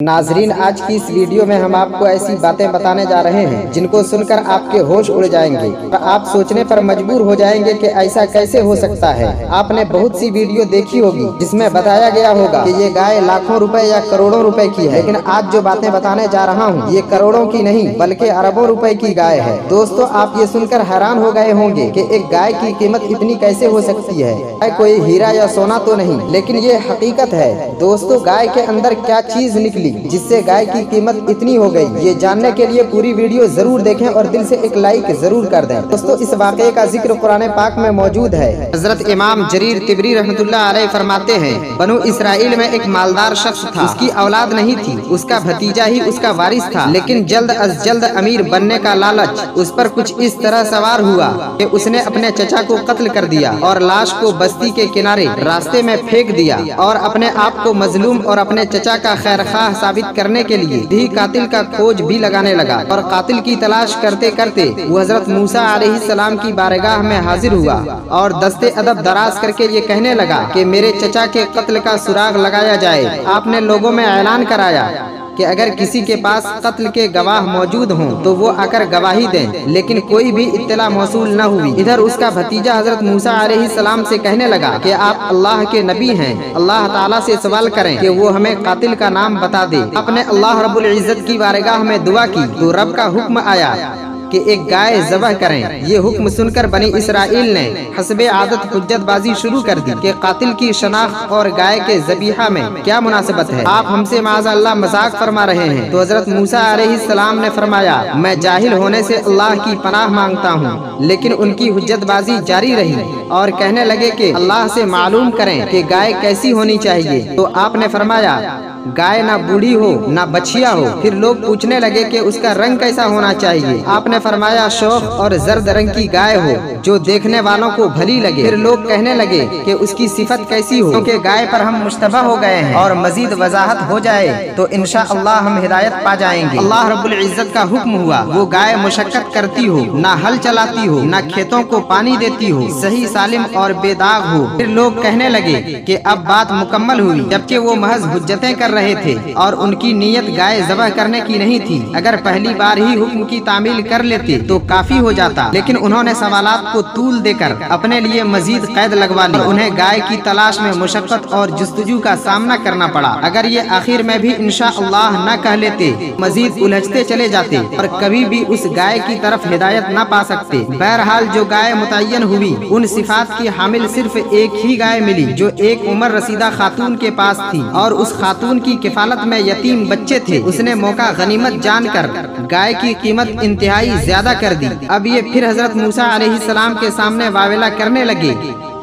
नाजरीन, आज की इस वीडियो में हम आपको ऐसी बातें बताने जा रहे हैं जिनको सुनकर आपके होश उड़ जाएंगे और आप सोचने पर मजबूर हो जाएंगे कि ऐसा कैसे हो सकता है। आपने बहुत सी वीडियो देखी होगी जिसमें बताया गया होगा कि ये गाय लाखों रुपए या करोड़ों रुपए की है, लेकिन आज जो बातें बताने जा रहा हूँ ये करोड़ों की नहीं बल्कि अरबों रुपए की गाय है। दोस्तों, आप ये सुनकर हैरान हो गए होंगे कि एक गाय की कीमत इतनी कैसे हो सकती है। गाय कोई हीरा या सोना तो नहीं, लेकिन ये हकीकत है। दोस्तों, गाय के अंदर क्या चीज निकली जिससे गाय की कीमत इतनी हो गई, ये जानने के लिए पूरी वीडियो जरूर देखें और दिल से एक लाइक जरूर कर दें। दोस्तों, इस वाक़े का जिक्र कुरान पाक में मौजूद है। हजरत इमाम जरीर तिबरी रहमतुल्लाह अलैह फरमाते हैं, बनु इसराइल में एक मालदार शख्स था। उसकी औलाद नहीं थी, उसका भतीजा ही उसका वारिस था, लेकिन जल्द अज जल्द अमीर बनने का लालच उस पर कुछ इस तरह सवार हुआ कि उसने अपने चचा को कत्ल कर दिया और लाश को बस्ती के किनारे रास्ते में फेंक दिया और अपने आप को मजलूम और अपने चचा का खैरखाह साबित करने के लिए भी कातिल का खोज भी लगाने लगा। और कातिल की तलाश करते करते वो हजरत मूसा अलैहिस्सलाम की बारगाह में हाजिर हुआ और दस्ते अदब दराज करके ये कहने लगा कि मेरे चचा के कत्ल का सुराग लगाया जाए। आपने लोगों में ऐलान कराया कि अगर किसी के पास कत्ल के गवाह मौजूद हों तो वो आकर गवाही दें, लेकिन कोई भी इत्तला मौसूल न हुई। इधर उसका भतीजा हजरत मूसा अलैहिस्सलाम से कहने लगा कि आप अल्लाह के नबी हैं, अल्लाह ताला से सवाल करें कि वो हमें कातिल का नाम बता दे। अपने अल्लाह रब्बुल इज्जत की बारगाह में दुआ की तो रब का हुक्म आया कि एक गाय ज़बह करें। ये हुक्म सुनकर बनी इसराइल ने हस्बे आदत हुज्जतबाजी शुरू कर दी कि कातिल की शनाख्त और गाय के ज़बीहा में क्या मुनासिबत है, आप हमसे माज़अल्लाह मजाक फरमा रहे हैं। तो हजरत मूसा अलैहिस्सलाम ने फरमाया, मैं जाहिल होने से अल्लाह की पनाह मांगता हूँ। लेकिन उनकी हुज्जतबाजी जारी रही और कहने लगे कि अल्लाह से मालूम करें कि गाय कैसी होनी चाहिए। तो आपने फरमाया, गाय ना बूढ़ी हो ना बछिया हो। फिर लोग पूछने लगे कि उसका रंग कैसा होना चाहिए। आपने फरमाया, शोख और जर्द रंग की गाय हो जो देखने वालों को भली लगे। फिर लोग कहने लगे कि उसकी सिफत कैसी हो, क्योंकि गाय पर हम मुश्तबा हो गए हैं और मजीद वजाहत हो जाए तो इंशाअल्लाह हम हिदायत पा जाएंगे। अल्लाह रब्बुल इज्जत का हुक्म हुआ, वो गाय मुशक्कत करती हो, ना हल चलाती हो, ना खेतों को पानी देती हो, सही सालिम और बेदाग हो। फिर लोग कहने लगे कि अब बात मुकम्मल हुई, जबकि वो महज हुज्जतें कर रहे थे और उनकी नीयत गाय ज़बह करने की नहीं थी। अगर पहली बार ही हुक्म की तामील कर लेते तो काफी हो जाता, लेकिन उन्होंने सवालात को तूल देकर अपने लिए मजीद कैद लगवा ली। उन्हें गाय की तलाश में मुशक्कत और जुस्तजू का सामना करना पड़ा। अगर ये आखिर में भी इंशाअल्लाह न कह लेते, मजीद उलझते चले जाते और कभी भी उस गाय की तरफ हिदायत न पा सकते। बहरहाल जो गाय मुतय्यन हुई, उन सिफात की हामिल सिर्फ एक ही गाय मिली जो एक उम्र रसीदा खातून के पास थी और उस खातून की किफालत में यतीम बच्चे थे। उसने मौका गनीमत जानकर गाय की कीमत इंतहाई ज्यादा कर दी। अब ये फिर हजरत मूसा अलैहिस्सलाम के सामने वावेला करने लगे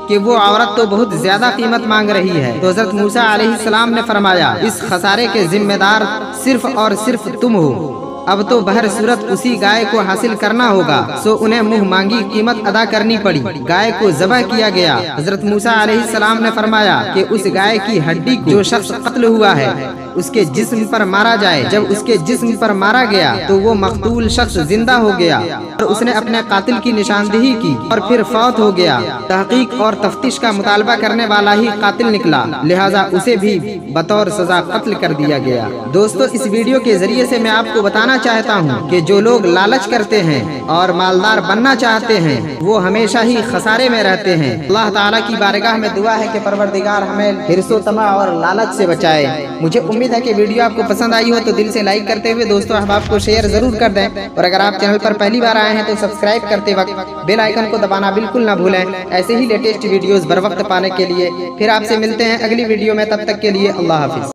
कि वो औरत तो बहुत ज्यादा कीमत मांग रही है। तो हजरत मूसा अलैहिस्सलाम ने फरमाया, इस खसारे के जिम्मेदार सिर्फ और सिर्फ तुम हो। अब तो बहर सूरत उसी गाय को हासिल करना होगा। सो उन्हें मुंह मांगी कीमत अदा करनी पड़ी। गाय को ज़बह किया गया। हजरत मूसा अलैहिस्सलाम ने फरमाया कि उस गाय की हड्डी को जो शख्स कत्ल हुआ है उसके जिस्म पर मारा जाए। जब उसके जिस्म पर मारा गया तो वो मकतूल शख्स जिंदा हो गया और उसने अपने कातिल की निशानदेही की और फिर फौत हो गया। तहकीक और तफ्तीश का मुतालबा करने वाला ही कातिल निकला, लिहाजा उसे भी बतौर सजा कत्ल कर दिया गया। दोस्तों, इस वीडियो के जरिए से मैं आपको बताना चाहता हूँ कि जो लोग लालच करते हैं और मालदार बनना चाहते हैं वो हमेशा ही खसारे में रहते हैं। अल्लाह ताला की बारगाह में दुआ है कि परवरदिगार हमें हिर्सो तमा और लालच से बचाए। मुझे उम्मीद है कि वीडियो आपको पसंद आई हो तो दिल से लाइक करते हुए दोस्तों अहबाब को शेयर जरूर कर दें और अगर आप चैनल पर पहली बार आए हैं तो सब्सक्राइब करते वक्त बेल आइकन को दबाना बिल्कुल ना भूलें, ऐसे ही लेटेस्ट वीडियोस बर वक्त पाने के लिए। फिर आपसे मिलते हैं अगली वीडियो में, तब तक के लिए अल्लाह हाफिज।